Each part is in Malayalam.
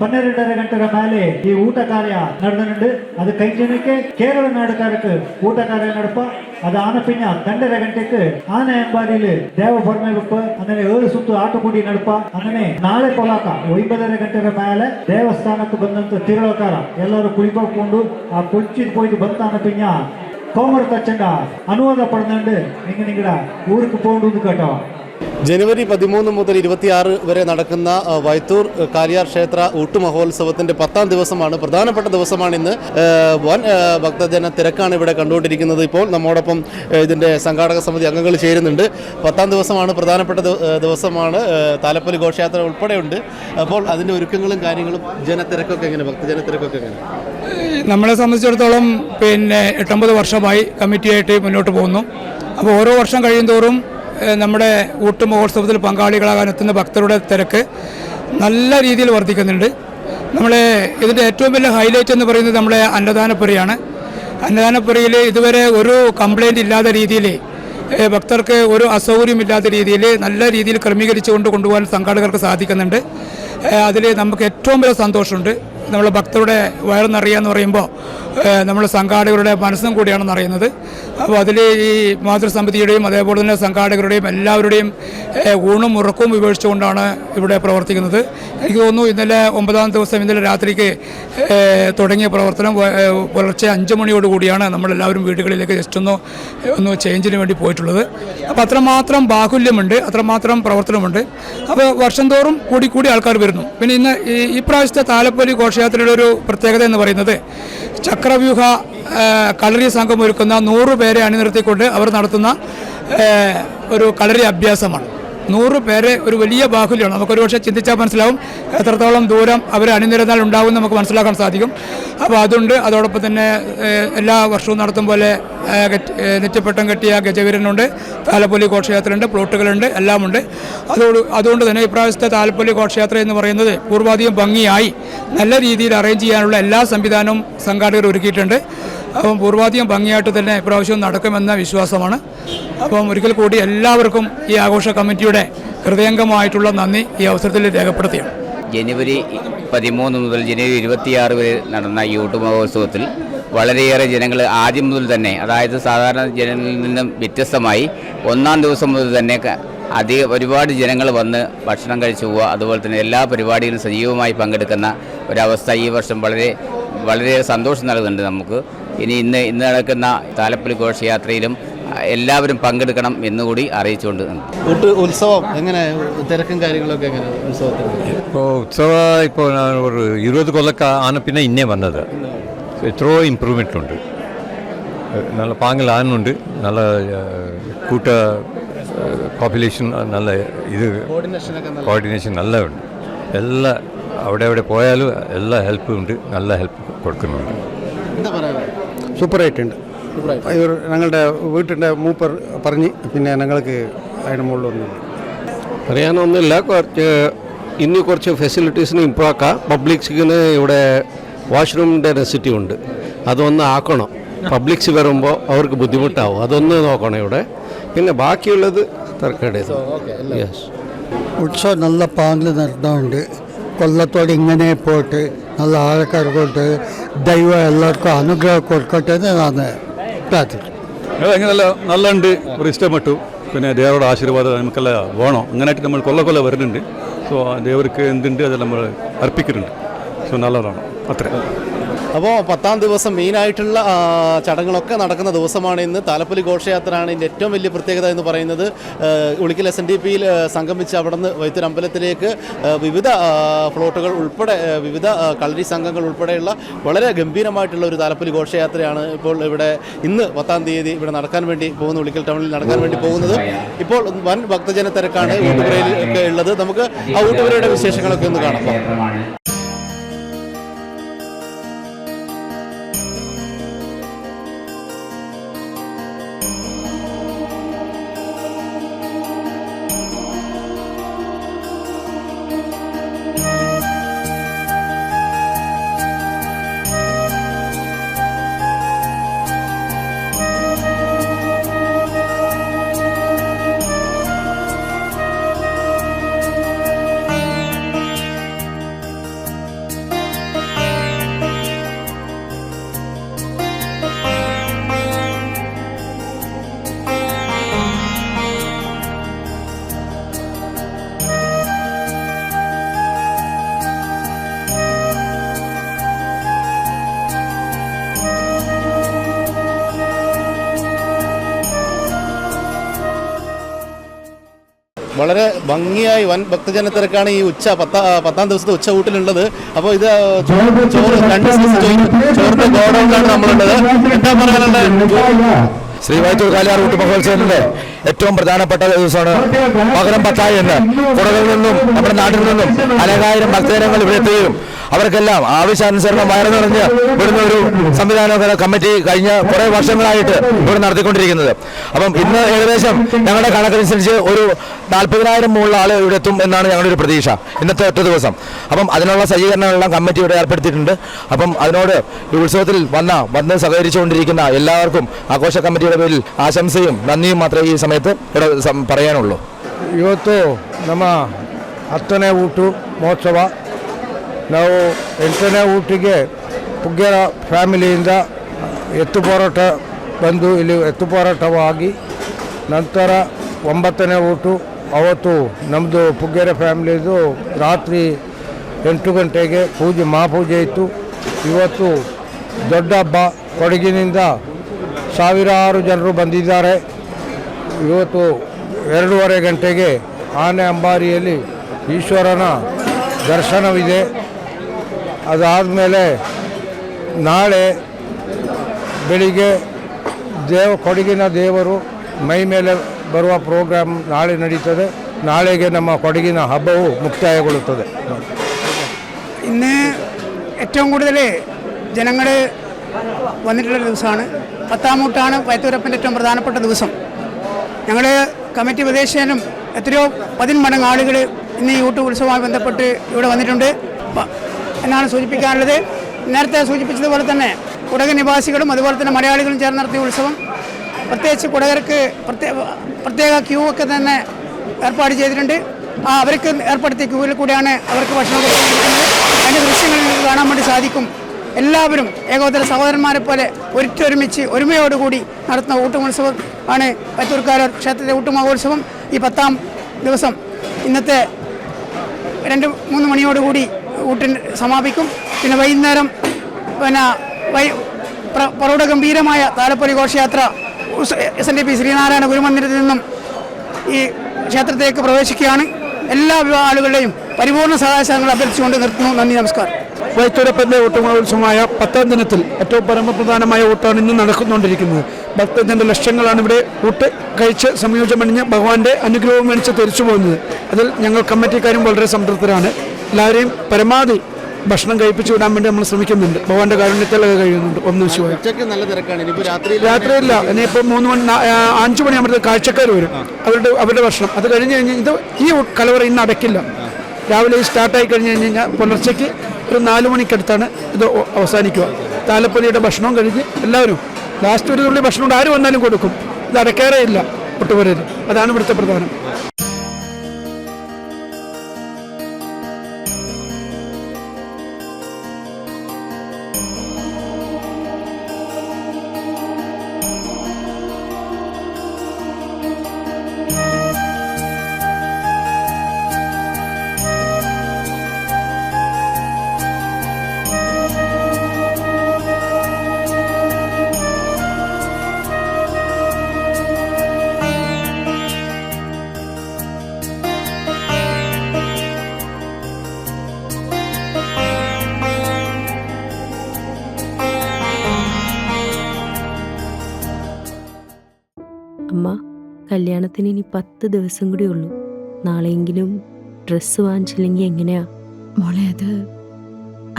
12:30 ಗಂಟೆಯ ಮೇಲೆ ಈ ಊಟ ಕಾರ್ಯ ನಡೆದಿട്ടുണ്ട്. ಅದು കഴിഞ്ഞിട്ട് കേരള നാടുകാർക്ക് ഊട്ടക്കാരെ നടപ്പ. അത് ആനപ്പിഞ്ഞ 2:30 ഗಂಟೆക്ക് ആന എമ്പാടിയില് ദേവഭരണ വെപ്പ് അങ്ങനെ 7 ಸುತ್ತು ಆಟಕೂಡಿ ನಡಪ. അങ്ങനെ ನಾಳೆ ಪೊಲಾಕ 9:30 ಗಂಟೆಯ ಮೇಲೆ ದೇವಸ್ಥಾನಕ್ಕೆ ಬಂದಂತ ತಿರುಳಕಾರ ಎಲ್ಲರೂ ಕುಳಿಕೊಂಡು ಆ ಕುಳಿಚಿದ್ പോയിട്ട് ಬಂತಾನಪಿഞ്ഞ കോമർ തച്ചണ്ട അനുവാദം പടുന്നുണ്ട്. നിങ്ങളുടെ ഊർക്ക് പോകേണ്ടത് കേട്ടോ. ജനുവരി 13 മുതൽ 26 വരെ നടക്കുന്ന വൈത്തൂർ കാലിയാർ ക്ഷേത്ര ഊട്ടുമഹോത്സവത്തിൻ്റെ 10ാം ദിവസമാണ്. പ്രധാനപ്പെട്ട ദിവസമാണ് ഇന്ന്. വൻ ഭക്തജന തിരക്കാണ് ഇവിടെ കണ്ടുകൊണ്ടിരിക്കുന്നത്. ഇപ്പോൾ നമ്മോടൊപ്പം ഇതിൻ്റെ സംഘാടക സമിതി അംഗങ്ങൾ ചേരുന്നുണ്ട്. 10ാം ദിവസമാണ്, പ്രധാനപ്പെട്ട ദിവസമാണ്. താലപ്പൊലി ഘോഷയാത്ര ഉൾപ്പെടെയുണ്ട്. അപ്പോൾ അതിൻ്റെ ഒരുക്കങ്ങളും കാര്യങ്ങളും ജനത്തിരക്കൊക്കെ എങ്ങനെ, ഭക്തജനത്തിരക്കൊക്കെ എങ്ങനെ? നമ്മളെ സംബന്ധിച്ചിടത്തോളം 8-9 വർഷമായി കമ്മിറ്റിയായിട്ട് മുന്നോട്ട് പോകുന്നു. അപ്പോൾ ഓരോ വർഷം കഴിയുന്തോറും നമ്മുടെ ഊട്ട് മഹോത്സവത്തിൽ പങ്കാളികളാകാൻ എത്തുന്ന ഭക്തരുടെ തിരക്ക് നല്ല രീതിയിൽ വർദ്ധിക്കുന്നുണ്ട്. ഇതിൻ്റെ ഏറ്റവും വലിയ ഹൈലൈറ്റ് എന്ന് പറയുന്നത് നമ്മളെ അന്നദാനപ്പുരയാണ്. അന്നദാനപ്പുരയിൽ ഇതുവരെ ഒരു കംപ്ലൈൻറ്റ് ഇല്ലാത്ത രീതിയിൽ, ഭക്തർക്ക് ഒരു അസൗകര്യമില്ലാത്ത രീതിയിൽ നല്ല രീതിയിൽ ക്രമീകരിച്ചുകൊണ്ട് കൊണ്ടുപോകാൻ സംഘാടകർക്ക് സാധിക്കുന്നുണ്ട്. അതിൽ നമുക്ക് ഏറ്റവും വലിയ സന്തോഷമുണ്ട്. നമ്മൾ ഭക്തരുടെ വയറ് നിറയുക എന്ന് പറയുമ്പോൾ നമ്മൾ സംഘാടകരുടെ മനസ്സും കൂടിയാണെന്ന് അറിയുന്നത്. അപ്പോൾ അതിൽ ഈ മാതൃസമിതിയുടെയും അതേപോലെ തന്നെ സംഘാടകരുടെയും എല്ലാവരുടെയും ഊണും ഉറക്കവും വിവരിച്ചുകൊണ്ടാണ് ഇവിടെ പ്രവർത്തിക്കുന്നത്. എനിക്ക് തോന്നുന്നു ഇന്നലെ 9ാം ദിവസം ഇന്നലെ രാത്രിക്ക് തുടങ്ങിയ പ്രവർത്തനം പുലർച്ചെ 5 മണിയോടുകൂടിയാണ് നമ്മളെല്ലാവരും വീടുകളിലേക്ക് ജസ്റ്റ് ഒന്ന് ചേഞ്ചിന് വേണ്ടി പോയിട്ടുള്ളത്. അപ്പോൾ അത്രമാത്രം ബാഹുല്യമുണ്ട്, അത്രമാത്രം പ്രവർത്തനമുണ്ട്. അപ്പോൾ വർഷം തോറും കൂടി ആൾക്കാർ വരുന്നു. പിന്നെ ഇന്ന് ഈ പ്രാവശ്യത്തെ താലപ്പൊലി ഘോഷയാത്രയുടെ ഒരു പ്രത്യേകത എന്ന് പറയുന്നത് ചക്രവ്യൂഹ കളരി സംഘം ഒരുക്കുന്ന 100 പേരെ അണിനിർത്തിക്കൊണ്ട് അവർ നടത്തുന്ന ഒരു കളരി അഭ്യാസമാണ്. 100 പേരെ ഒരു വലിയ ബാഹുല്യമാണ്. നമുക്കൊരു പക്ഷേ ചിന്തിച്ചാൽ മനസ്സിലാവും എത്രത്തോളം ദൂരം അവരെ അണിനിരന്നാൽ ഉണ്ടാവും നമുക്ക് മനസ്സിലാക്കാൻ സാധിക്കും. അപ്പോൾ അതുണ്ട്. അതോടൊപ്പം തന്നെ എല്ലാ വർഷവും നടത്തും പോലെ നെറ്റിപ്പട്ടം കെട്ടിയ ഗജവീരനുണ്ട്, താലപ്പൊലി ഘോഷയാത്രയുണ്ട്, പ്ലോട്ടുകളുണ്ട്, എല്ലാമുണ്ട്. അതുകൊണ്ട് തന്നെ ഇപ്രാവശ്യത്തെ താലപ്പൊലി ഘോഷയാത്ര എന്ന് പറയുന്നത് പൂർവാധികം ഭംഗിയായി നല്ല രീതിയിൽ അറേഞ്ച് ചെയ്യാനുള്ള എല്ലാ സംവിധാനവും സംഘാടകർ ഒരുക്കിയിട്ടുണ്ട്. അപ്പം പൂർവാധികം ഭംഗിയായിട്ട് തന്നെ ഇപ്രാവശ്യവും നടക്കുമെന്ന വിശ്വാസമാണ്. അപ്പം ഒരിക്കൽ കൂടി എല്ലാവർക്കും ഈ ആഘോഷ കമ്മിറ്റിയുടെ ഹൃദയംഗമായിട്ടുള്ള നന്ദി ഈ അവസരത്തിൽ രേഖപ്പെടുത്തുകയാണ്. ജനുവരി 13 മുതൽ ജനുവരി 26 വരെ നടന്ന ഈ ഊട്ട് മഹോത്സവത്തിൽ വളരെയേറെ ജനങ്ങൾ ആദ്യം മുതൽ തന്നെ, അതായത് സാധാരണ ജനങ്ങളിൽ നിന്നും വ്യത്യസ്തമായി 1ാം ദിവസം മുതൽ തന്നെ ഒരുപാട് ജനങ്ങൾ വന്ന് ഭക്ഷണം കഴിച്ചു പോവുക, അതുപോലെ തന്നെ എല്ലാ പരിപാടികളും സജീവമായി പങ്കെടുക്കുന്ന ഒരവസ്ഥ ഈ വർഷം വളരെ സന്തോഷം നൽകുന്നുണ്ട് നമുക്ക്. ഇന്ന് നടക്കുന്ന താലപ്പൊലി ഘോഷയാത്രയിലും എല്ലാവരും പങ്കെടുക്കണം എന്നുകൂടി അറിയിച്ചുകൊണ്ട് ഉത്സവം എങ്ങനെ, തിരക്കും കാര്യങ്ങളൊക്കെ എങ്ങനെ ഉത്സവത്തിൽ? ഇപ്പോൾ ഞാൻ ഒരു 20 കൊല്ലൊക്കെ ആണ് പിന്നെ ഇന്നേ വന്നത്. എത്രയോ ഇമ്പ്രൂവ്മെൻ്റ് ഉണ്ട്. നല്ല പാങ്ങിൽ ആനുണ്ട്, നല്ല കൂട്ട പോപ്പുലേഷൻ, നല്ല കോർഡിനേഷൻ നല്ല ഉണ്ട്. എല്ലാ അവിടെ പോയാലും എല്ലാ ഹെൽപ്പും ഉണ്ട്, നല്ല ഹെൽപ്പ് കൊടുക്കുന്നുണ്ട്. സൂപ്പറായിട്ടുണ്ട്. ഞങ്ങളുടെ വീട്ടിൻ്റെ മൂപ്പർ പറഞ്ഞ് പിന്നെ ഞങ്ങൾക്ക് അതിന് മുകളിലൊന്നുമില്ല, പറയാനൊന്നുമില്ല. കുറച്ച് ഫെസിലിറ്റീസിന് ഇമ്പ്രൂവ് ആക്കാം. പബ്ലിക്സിന് ഇവിടെ വാഷ്റൂമിൻ്റെ നെസിറ്റി ഉണ്ട്, അതൊന്ന് ആക്കണം. പബ്ലിക്സ് വരുമ്പോൾ അവർക്ക് ബുദ്ധിമുട്ടാവും, അതൊന്ന് നോക്കണം ഇവിടെ. പിന്നെ ബാക്കിയുള്ളത് തർക്കടേ. യെസ്, ഉത്സവം നല്ല പാങ്ങിൽ നടന്നുണ്ട്. കൊല്ലത്തോടെ ഇങ്ങനെ പോയിട്ട് നല്ല ആൾക്കാർ കൊണ്ട് ദൈവം എല്ലാവർക്കും അനുഗ്രഹം കൊടുക്കട്ടെ എന്ന് ഞാൻ പ്രാർത്ഥിക്കും. നല്ല ഉണ്ട്, ഒരു ഇഷ്ടപ്പെട്ടു. പിന്നെ ദേവരുടെ ആശീർവാദം നമുക്കെല്ലാം വേണം. അങ്ങനെയായിട്ട് നമ്മൾ കൊല്ല വരുന്നുണ്ട്. സോ ദേവർക്ക് എന്തുണ്ട് അതെല്ലാം നമ്മൾ അർപ്പിക്കുന്നുണ്ട്. സോ നല്ലതാണ് അത്ര. അപ്പോൾ 10ാം ദിവസം മെയിനായിട്ടുള്ള ചടങ്ങുകളൊക്കെ നടക്കുന്ന ദിവസമാണ് ഇന്ന്. താലപ്പൊലി ഘോഷയാത്രയാണ് ഇതിൻ്റെ ഏറ്റവും വലിയ പ്രത്യേകത എന്ന് പറയുന്നത്. ഉളിക്കൽ SNDPയിൽ സംഗമിച്ച് അവിടെ നിന്ന് വൈത്തൂർ അമ്പലത്തിലേക്ക് വിവിധ ഫ്ലോട്ടുകൾ ഉൾപ്പെടെ വിവിധ കളരി സംഘങ്ങൾ ഉൾപ്പെടെയുള്ള വളരെ ഗംഭീരമായിട്ടുള്ള ഒരു താലപ്പൊലി ഘോഷയാത്രയാണ് ഇപ്പോൾ ഇവിടെ ഇന്ന് 10ാം തീയതി ഇവിടെ നടക്കാൻ വേണ്ടി പോകുന്നത്, ഉളിക്കൽ ടൗണിൽ നടക്കാൻ വേണ്ടി പോകുന്നത്. ഇപ്പോൾ വൻ ഭക്തജന തിരക്കാണ് ഊട്ടുപുരയിൽ ഒക്കെ ഉള്ളത്. നമുക്ക് ആ ഊട്ടുപുരയുടെ വിശേഷങ്ങളൊക്കെ ഒന്ന് കാണാം. വളരെ ഭംഗിയായി വൻ ഭക്തജന തിരക്കാണ് ഈ പത്താം ദിവസത്തെ ഉച്ച ഊട്ടിലുള്ളത്. അപ്പോൾ ഇത് ചോറ് 2 സൈസ് ചോറിന്റെ ഗോഡൗണിലാണ് നമ്മളുള്ളത്. എന്താ പറയാനുള്ളത്? ശ്രീ വൈത്തൂർ കാലിയാർ ഊട്ട് മഹോത്സവത്തിന്റെ ഏറ്റവും പ്രധാനപ്പെട്ട ദിവസമാണ് പകരം പത്തായി എന്ന് കുടകളിൽ നിന്നും നമ്മുടെ നാട്ടിൽ നിന്നും അനേകായിരം ഭക്തജനങ്ങൾ ഇവിടെ എത്തുകയും അവർക്കെല്ലാം ആവശ്യാനുസരണം വയറ് നിറഞ്ഞ് ഇവിടുന്ന് ഒരു സംവിധാന കമ്മിറ്റി കഴിഞ്ഞ കുറേ വർഷങ്ങളായിട്ട് ഇവിടെ നടത്തിക്കൊണ്ടിരിക്കുന്നത്. അപ്പം ഇന്ന് ഏകദേശം ഞങ്ങളുടെ കണക്കനുസരിച്ച് ഒരു 40,000 മുകളിൽ ആൾ ഇവിടെ എത്തും എന്നാണ് ഞങ്ങളുടെ ഒരു പ്രതീക്ഷ ഇന്നത്തെ ഒറ്റ ദിവസം. അപ്പം അതിനുള്ള സജ്ജീകരണങ്ങളെല്ലാം കമ്മിറ്റി ഇവിടെ ഏർപ്പെടുത്തിയിട്ടുണ്ട്. അപ്പം അതിനോട് ഈ ഉത്സവത്തിൽ വന്ന് സഹകരിച്ചുകൊണ്ടിരിക്കുന്ന എല്ലാവർക്കും ആഘോഷ കമ്മിറ്റിയുടെ പേരിൽ ആശംസയും നന്ദിയും മാത്രമേ ഈ ಸಮಯത്ത് ഇവിടെ പറയാനുള്ളൂ. ಇವತ್ತು ನಮ್ಮ 10ನೇ ಊಟು ಮಹೋತ್ಸವ. ನಾವು 8ನೇ ಊಟಿಗೆ ಪುಗ್ಗೆರ ಫ್ಯಾಮಿಲಿಯಿಂದ ಎತ್ತು ಹೋರಾಟ ಬಂದು ಇಲ್ಲಿ ಎತ್ತು ಹೋರಾಟವಾಗಿ ನಂತರ 9ನೇ ಊಟು ಅವತ್ತು ನಮ್ಮದು ಪುಗ್ಗೆರ ಫ್ಯಾಮಿಲಿದು ರಾತ್ರಿ 8 ಗಂಟೆಗೆ ಮಹಾಪೂಜೆ ಇತ್ತು. ಇವತ್ತು ದೊಡ್ಡ ಹಬ್ಬ, ಕೊಡಗಿನಿಂದ ಸಾವಿರಾರು ಜನರು ಬಂದಿದ್ದಾರೆ. ಇವತ್ತು 2:30 ಗಂಟೆಗೆ ಆನೆ ಅಂಬಾರಿಯಲ್ಲಿ ಈಶ್ವರನ ದರ್ಶನವಿದೆ. ಅದಾದಮೇಲೆ ನಾಳೆ ಬೆಳಿಗ್ಗೆ ಕೊಡಗಿನ ದೇವರು ಮೈ ಮೇಲೆ ಬರುವ ಪ್ರೋಗ್ರಾಮ್ ನಾಳೆ ನಡೀತದೆ. ನಾಳೆಗೆ ನಮ್ಮ ಕೊಡಗಿನ ಹಬ್ಬವು ಮುಕ್ತಾಯಗೊಳ್ಳುತ್ತದೆ. ഇന്ന് ഏറ്റവും കൂടുതൽ ജനങ്ങൾ വന്നിട്ടുള്ള ദിവസമാണ്. 10ാം ഊട്ടാണ് വൈത്തൂരപ്പൻ്റെ ഏറ്റവും പ്രധാനപ്പെട്ട ദിവസം. ഞങ്ങൾ കമ്മിറ്റി പ്രദേശനും എത്രയോ 10 മടങ്ങ് ആളുകൾ ഇന്ന് ഈ ഊട്ട് ഉത്സവവുമായി ബന്ധപ്പെട്ട് ഇവിടെ വന്നിട്ടുണ്ട് എന്നാണ് സൂചിപ്പിക്കാനുള്ളത്. നേരത്തെ സൂചിപ്പിച്ചതുപോലെ തന്നെ കുടക് നിവാസികളും അതുപോലെ തന്നെ മലയാളികളും ചേർന്ന് നടത്തിയ ഉത്സവം, പ്രത്യേകിച്ച് കുടകർക്ക് പ്രത്യേക ക്യൂ ഒക്കെ തന്നെ ഏർപ്പാട് ചെയ്തിട്ടുണ്ട്. അവർക്ക് ഏർപ്പെടുത്തിയ ക്യൂവിൽ കൂടെയാണ് അവർക്ക് ഭക്ഷണം കൊടുക്കുന്നത്. അതിൻ്റെ ദൃശ്യങ്ങളിൽ നിങ്ങൾക്ക് കാണാൻ വേണ്ടി സാധിക്കും. എല്ലാവരും ഏകോദര സഹോദരന്മാരെ പോലെ ഒരുമിച്ച് ഒരുമയോടുകൂടി നടത്തുന്ന ഊട്ടുമഹോത്സവം ആണ് വൈത്തൂർക്കാലർ ക്ഷേത്രത്തിലെ ഊട്ടുമഹോത്സവം. ഈ 10ാം ദിവസം ഇന്നത്തെ 2-3 മണിയോടുകൂടി ഊട്ടിന് സമാപിക്കും. പിന്നെ വൈകുന്നേരം പ്രൗഢഗംഭീരമായ താലപ്പൊലി ഘോഷയാത്ര SNDP ശ്രീനാരായണ ഗുരുമന്ദിരത്തിൽ നിന്നും ഈ ക്ഷേത്രത്തിലേക്ക് പ്രവേശിക്കുകയാണ്. എല്ലാ ആളുകളുടെയും പരിപൂർണ്ണ സഹായസഹകരണങ്ങൾ അഭ്യർത്ഥിച്ചുകൊണ്ട് നിർത്തുന്നു. നന്ദി, നമസ്കാരം. വൈത്തൂരപ്പൻ്റെ ഊട്ടുമഹോത്സവമായ 10ാം ദിനത്തിൽ ഏറ്റവും പരമപ്രധാനമായ ഊട്ടാണ് ഇന്ന് നടന്നുകൊണ്ടിരിക്കുന്നത്. ഭക്തജനങ്ങളുടെ ലക്ഷങ്ങളാണ് ഇവിടെ ഊട്ട് കഴിച്ച് സംയോജമണിഞ്ഞ് ഭഗവാന്റെ അനുഗ്രഹവും മേടിച്ച് തിരിച്ചു പോകുന്നത്. അതിൽ ഞങ്ങൾ കമ്മിറ്റിക്കാരും വളരെ സംതൃപ്തരാണ്. എല്ലാവരെയും പരമാവധി ഭക്ഷണം കഴിപ്പിച്ചു വിടാൻ വേണ്ടി നമ്മൾ ശ്രമിക്കുന്നുണ്ട്. ഭഗവാന്റെ കാരുണ്യത്തിലൊക്കെ കഴിയുന്നുണ്ട്. ഒന്നും ശിവായി. നല്ല തിരക്കാണ്. രാത്രിയില്ല, ഇനിയിപ്പോൾ 5 മണിയാകുമ്പോഴത്തേക്ക് കാഴ്ചക്കാർ വരും. അവരുടെ ഭക്ഷണം അത് കഴിഞ്ഞ് ഇത് ഈ കലവറ ഇന്ന് അടയ്ക്കില്ല. രാവിലെ സ്റ്റാർട്ടായി കഴിഞ്ഞ് കഴിഞ്ഞാൽ പുലർച്ചയ്ക്ക് ഒരു 4 മണിക്കടുത്താണ് ഇത് അവസാനിക്കുക. താലപ്പൊലിയുടെ ഭക്ഷണം കഴിഞ്ഞ് എല്ലാവരും ലാസ്റ്റ് ഒരു തുള്ളി ഭക്ഷണം ആര് വന്നാലും കൊടുക്കും. ഇത് അടയ്ക്കാറേ ഇല്ല ഒട്ടുപേരിൽ. അതാണ് ഇവിടുത്തെ പ്രധാനം. അമ്മ, കല്യാണത്തിന് ഇനി 10 ദിവസം കൂടി ഉള്ളൂ. നാളെയെങ്കിലും ഡ്രസ്സ് വാങ്ങിച്ചില്ലെങ്കിൽ എങ്ങനെയാ മോളെ? അത്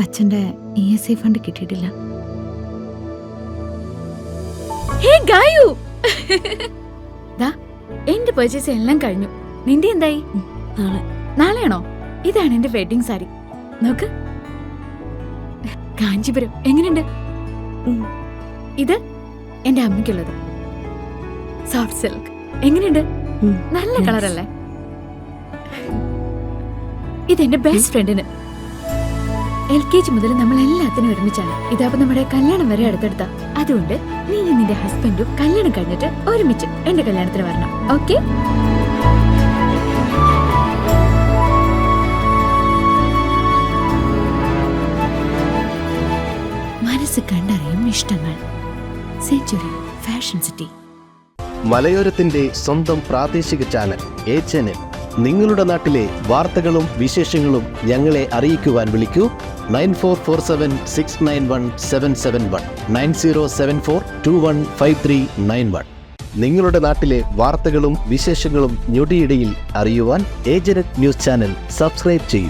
അച്ഛൻ്റെ ESI ഫണ്ട് കിട്ടിയിട്ടില്ല. എന്റെ പർച്ചേസ് എല്ലാം കഴിഞ്ഞു. നിന്റെ എന്തായി? നാളെയാണോ? ഇതാണ് എന്റെ വെഡിങ് സാരി. നോക്ക്, കാഞ്ചീപുരം എങ്ങനെയുണ്ട്? ഇത് എന്റെ അമ്മയ്ക്കുള്ളത് സോഫ്റ്റ് സിൽക്ക്. എങ്ങനെയുണ്ട്? നല്ല കളറല്ലേ? ഇതെന്റെ ബെസ്റ്റ് ഫ്രണ്ടിന്. LKG മുതൽ നമ്മൾ എല്ലാത്തിനും ഒരുമിച്ചാണ്. ഇതാപ്പോ നമ്മുടെ കല്യാണം വരെ അടുത്തെടുത്ത. അതുകൊണ്ട് നീ നിന്റെ ഹസ്ബൻഡും കല്യാണം കഴിഞ്ഞിട്ട് ഒരുമിച്ച് എന്റെ കല്യാണത്തിന് വരണം. ഓക്കെ? മനസ്സ് കണ്ടറിയും ഇഷ്ടങ്ങൾ. Century fashion city. മലയോരത്തിന്റെ സ്വന്തം പ്രാദേശിക ചാനൽ HNN നിങ്ങളുടെ നാട്ടിലെ വാർത്തകളും വിശേഷങ്ങളും ഞങ്ങളെ അറിയിക്കുവാൻ വിളിക്കൂ 9447691771 9074215391. നിങ്ങളുടെ നാട്ടിലെ വാർത്തകളും വിശേഷങ്ങളും ഞൊടിയിടയിൽ അറിയുവാൻ ഏജനറ്റ് ന്യൂസ് ചാനൽ സബ്സ്ക്രൈബ് ചെയ്യൂ.